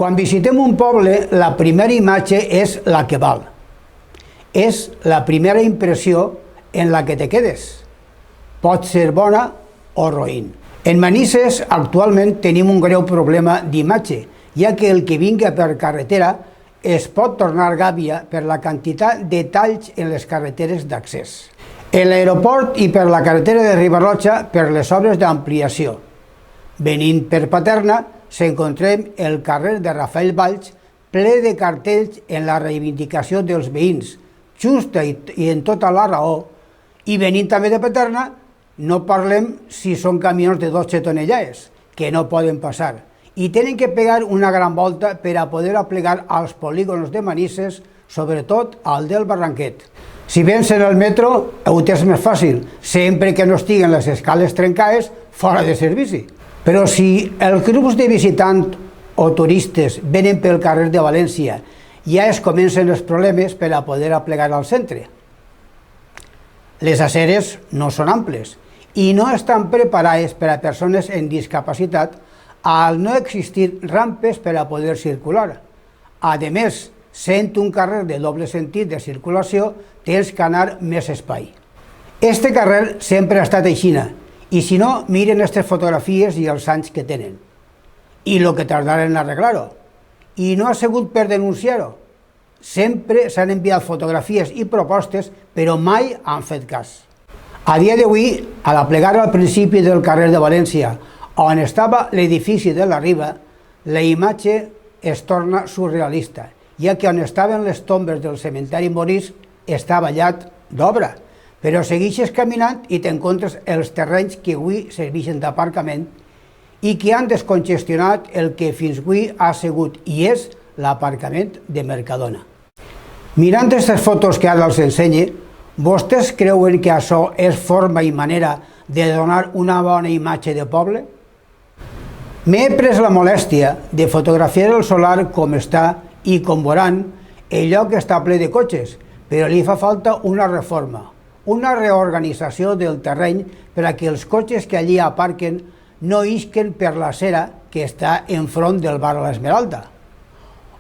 Quan visitem un poble, la primera imatge és la que val. És la primera impressió en la que te quedes. Pot ser bona o roïn. En Manises actualment tenim un greu problema d'imatge, ja que el que vinga per carretera es pot tornar gàbia per la quantitat de talls en les carreteres d'accés. En l'aeroport i per la carretera de Riba-roja per les obres d'ampliació. Venint per Paterna, s'encontrem el carrer de Rafael Valls ple de cartells en la reivindicació dels veïns, justa i en tota la raó, i venint també de Paterna, no parlem si són camions de 12 tonellades, que no poden passar, i tenen que pegar una gran volta per a poder aplegar als polígons de Manises, sobretot al del Barranquet. Si vens en el metro, ho tens més fàcil, sempre que no estiguen les escales trencades fora de servici. Però si els grups de visitants o turistes venen pel carrer de València, ja es comencen els problemes per a poder aplegar al centre. Les aceres no són amples i no estan preparades per a persones amb discapacitat al no existir rampes per a poder circular. A més, sent un carrer de doble sentit de circulació, tens que anar més espai. Este carrer sempre ha estat aixina, i si no, miren aquestes fotografies i els anys que tenen. I el que tardaren en arreglar-ho. I no ha sigut per denunciar-ho. Sempre s'han enviat fotografies i propostes, però mai han fet cas. A dia d'avui, a la plegada al principi del carrer de València, on estava l'edifici de la Riba, la imatge es torna surrealista, ja que on estaven les tombes del cementeri Morisc està ballat d'obra, però segueixes caminant i t'encontres els terrenys que avui serveixen d'aparcament i que han descongestionat el que fins avui ha sigut i és l'aparcament de Mercadona. Mirant aquestes fotos que ara els ensenye, vostès creuen que això és forma i manera de donar una bona imatge de poble? M'he pres la molèstia de fotografiar el solar com està i com veuran, el lloc està ple de cotxes, però li fa falta una reforma, una reorganització del terreny per a que els cotxes que allí aparquen no isquen per l'acera que està enfront del bar a l'Esmeralda,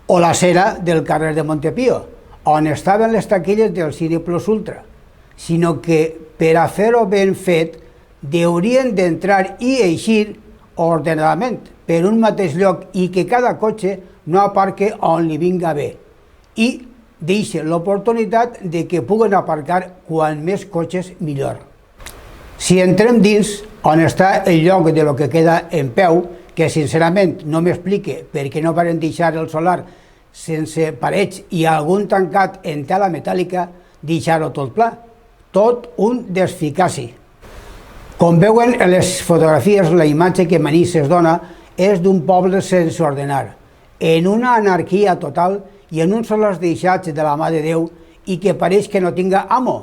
o l'acera del carrer de Montepío, on estaven les taquilles del Cine Plus Ultra, sinó que per a fer-ho ben fet haurien d'entrar i eixir ordenadament per un mateix lloc i que cada cotxe no aparque on li vinga bé i deixa l'oportunitat de que puguen aparcar quan més cotxes millor. Si entrem dins on està el lloc de lo que queda en peu, que sincerament no m'explique per què no van deixar el solar sense parets i algun tancat en tela metàl·lica, deixar-ho tot pla, tot un desficaci. Com veuen en les fotografies, la imatge que Manises dona és d'un poble sense ordenar, en una anarquia total i en uns solars deixats de la mà de Déu i que pareix que no tinga amo.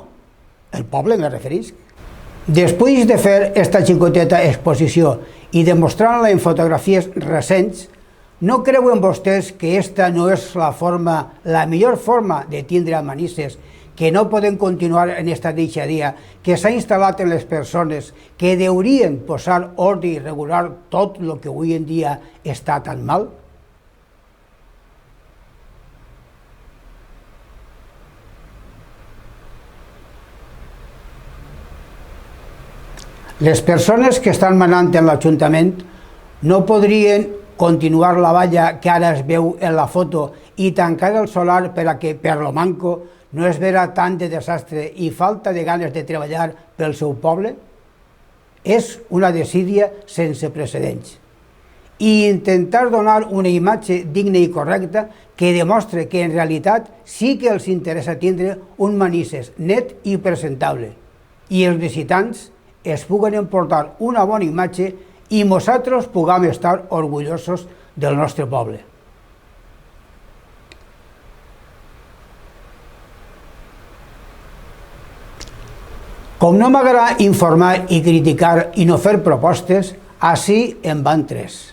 El poble me referisc. Després de fer esta xicoteta exposició i demostrant-la en fotografies recents, no creuen vostès que esta no és la millor forma de tindre a Manises, que no poden continuar en esta deixaria que s'ha instal·lat en les persones que haurien posar ordre i regular tot el que avui en dia està tan mal? Les persones que estan manant en l'Ajuntament no podrien continuar la valla que ara es veu en la foto i tancar el solar per a que, per lo manco, no es verà tant de desastre i falta de ganes de treballar pel seu poble? És una desídia sense precedents. I intentar donar una imatge digna i correcta que demostre que en realitat sí que els interessa tindre un Manises net i presentable i els visitants es puguen emportar una bona imatge i nosaltres puguem estar orgullosos del nostre poble. Com no m'agrada informar i criticar i no fer propostes, així en van tres.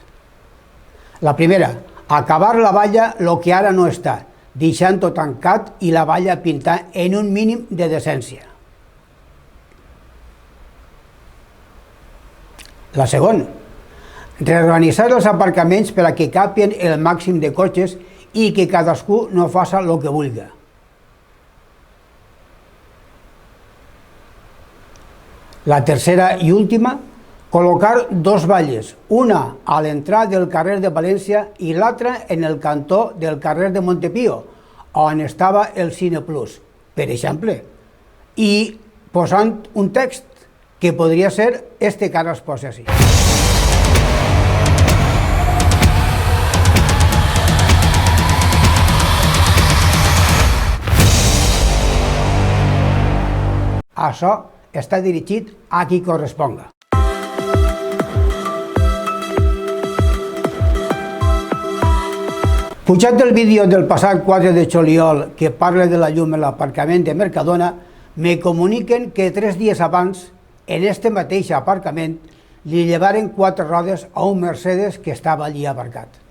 La primera, acabar la valla el que ara no està, deixant-ho tancat i la valla pintar en un mínim de decència. La segona, Reorganitzar els aparcaments per a que capien el màxim de cotxes i que cadascú no faça el que vulgui. La tercera i última, col·locar dos valles, una a l'entrada del carrer de València i l'altra en el cantó del carrer de Montepío, on estava el Cine Plus, per exemple, i posant un text que podria ser este que ara es posa així. Això està dirigit a qui corresponga. Pujat el vídeo del passat 4 de juliol que parla de la llum en l'aparcament de Mercadona, me comuniquen que 3 dies abans, en este mateix aparcament, li llevaren 4 rodes a un Mercedes que estava allí aparcat.